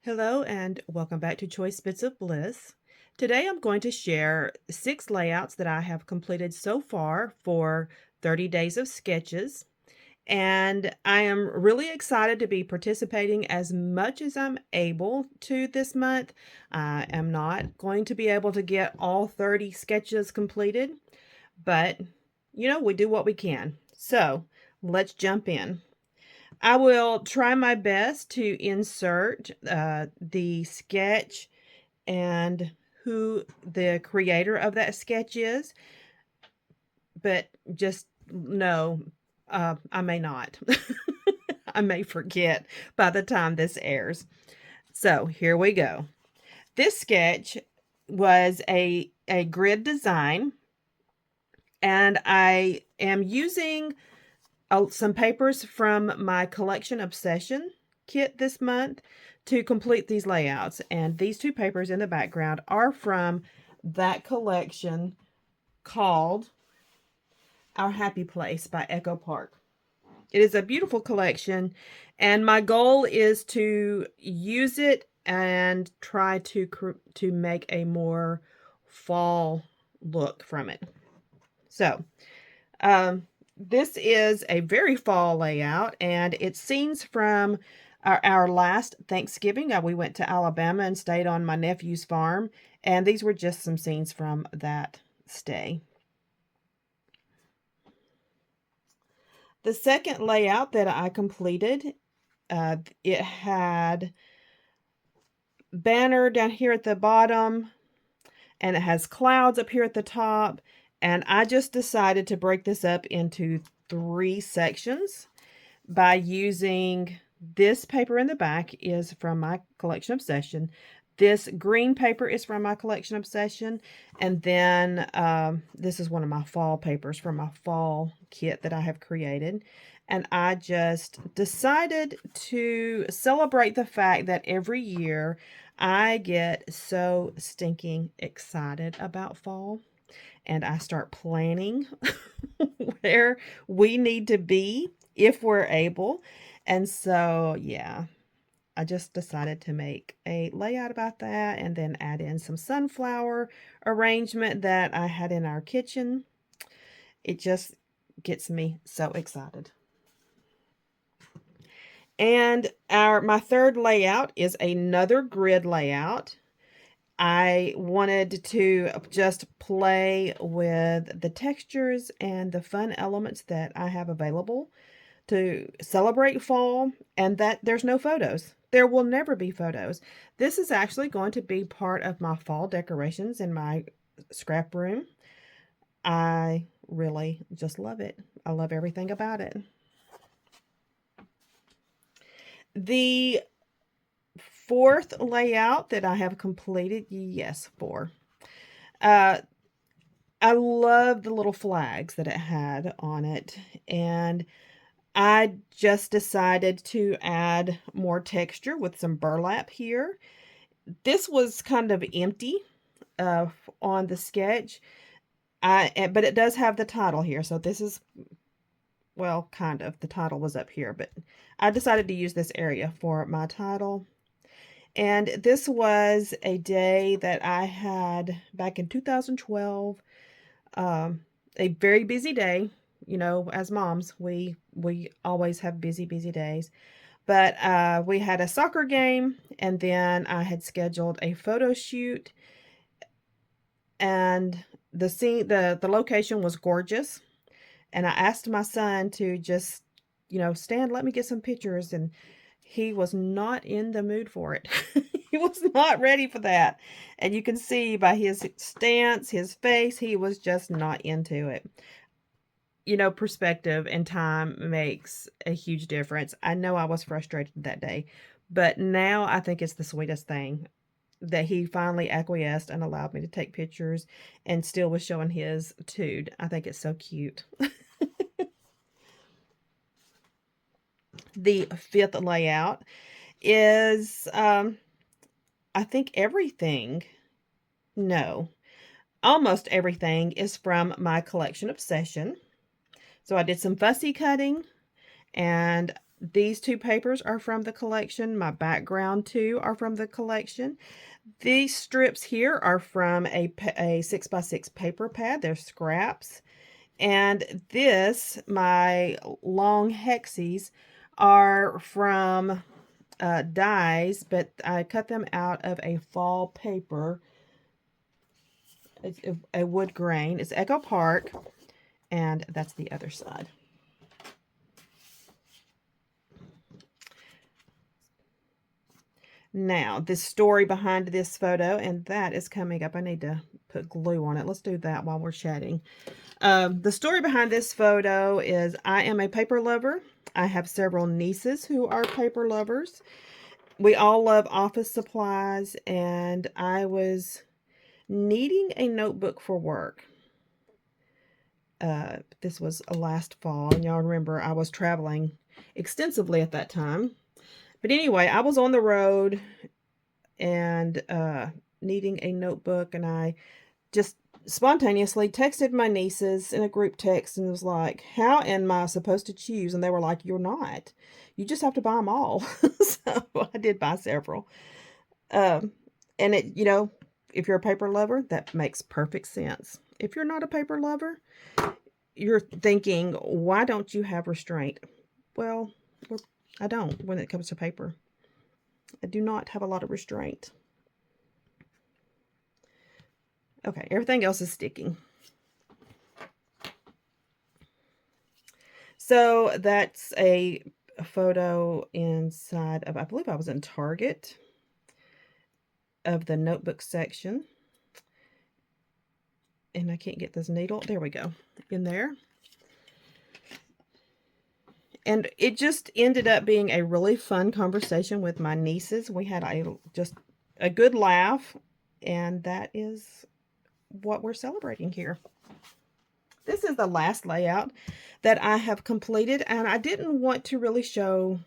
Hello and welcome back to Choice Bits of Bliss. Today I'm going to share 6 layouts that I have completed so far for 30 days of sketches. And I am really excited to be participating as much as I'm able to this month. I am not going to be able to get all 30 sketches completed, but we do what we can. So let's jump in. I will try my best to insert the sketch and who the creator of that sketch is, but just know I may not. I may forget by the time this airs. So here we go. This sketch was a grid design, and I am using some papers from my Collection Obsession kit this month to complete these layouts. And these two papers in the background are from that collection called Our Happy Place by Echo Park. It is a beautiful collection, and my goal is to use it and try to make a more fall look from it. So, this is a very fall layout, and it's scenes from our last Thanksgiving. We went to Alabama and stayed on my nephew's farm, and these were just some scenes from that stay. The second layout that I completed, it had banner down here at the bottom, and it has clouds up here at the top. And I just decided to break this up into 3 sections by using this paper in the back is from my Collection Obsession. This green paper is from my Collection Obsession. And then this is one of my fall papers from my fall kit that I have created. And I just decided to celebrate the fact that every year I get so stinking excited about fall. And I start planning where we need to be if we're able. And so, yeah, I just decided to make a layout about that and then add in some sunflower arrangement that I had in our kitchen. It just gets me so excited. And my third layout is another grid layout. I wanted to just play with the textures and the fun elements that I have available to celebrate fall, and that there's no photos. There will never be photos. This is actually going to be part of my fall decorations in my scrap room. I really just love it. I love everything about it. The fourth layout that I have completed, yes, 4. I love the little flags that it had on it, and I just decided to add more texture with some burlap here. This was kind of empty on the sketch, but it does have the title here, so this is, well, kind of. The title was up here, but I decided to use this area for my title. And this was a day that I had back in 2012, a very busy day. You know, as moms, we always have busy days. But we had a soccer game, and then I had scheduled a photo shoot, and the location was gorgeous. And I asked my son to just, stand, let me get some pictures, and he was not in the mood for it. He was not ready for that. And you can see by his stance, his face, he was just not into it. Perspective and time makes a huge difference. I know I was frustrated that day, but now I think it's the sweetest thing that he finally acquiesced and allowed me to take pictures and still was showing his tude. I think it's so cute. The fifth layout is, I think everything, no, almost everything is from my Collection Obsession. So I did some fussy cutting, and These two papers are from the collection. My background two are from the collection. These strips here are from a 6x6 paper pad. They're scraps. And this, my long hexies, are from dies, but I cut them out of a fall paper. It's a wood grain. It's Echo Park, and that's the other side. Now, the story behind this photo, and that is coming up. I need to put glue on it. Let's do that while we're chatting. The story behind this photo is I am a paper lover. I have several nieces who are paper lovers. We all love office supplies, and I was needing a notebook for work. This was last fall, and y'all remember I was traveling extensively at that time. But anyway, I was on the road and needing a notebook, and I just spontaneously texted my nieces in a group text and was like, how am I supposed to choose? And they were like, you're not. You just have to buy them all. So I did buy several. And it, if you're a paper lover, that makes perfect sense. If you're not a paper lover, you're thinking, why don't you have restraint? Well, I don't when it comes to paper. I do not have a lot of restraint. Okay, everything else is sticking. So that's a photo inside of, I believe I was in Target, of the notebook section. And I can't get this needle. There we go. In there. And it just ended up being a really fun conversation with my nieces. We had just a good laugh, and that is what we're celebrating here. This is the last layout that I have completed, and I didn't want to really show,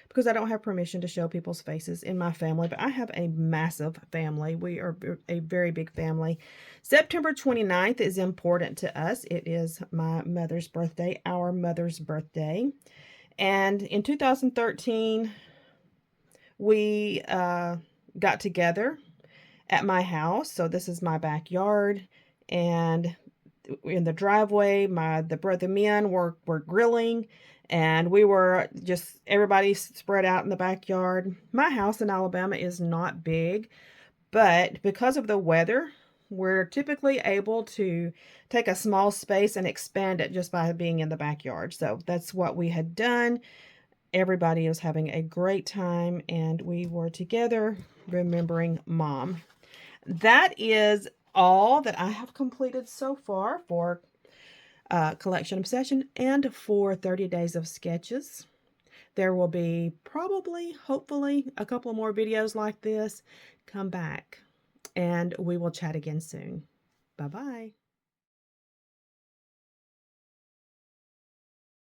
because I don't have permission to show people's faces in my family, but I have a massive family. We are a very big family. September 29th is important to us. It is my mother's birthday, our mother's birthday. And in 2013, we got together at my house. So this is my backyard, and in the driveway, the men were grilling, and we were just, everybody spread out in the backyard. My house in Alabama is not big, but because of the weather, we're typically able to take a small space and expand it just by being in the backyard. So that's what we had done. Everybody was having a great time, and we were together remembering Mom. That is all that I have completed so far for Collection Obsession and for 30 Days of Sketches. There will be probably, hopefully, a couple more videos like this. Come back, and we will chat again soon. Bye-bye.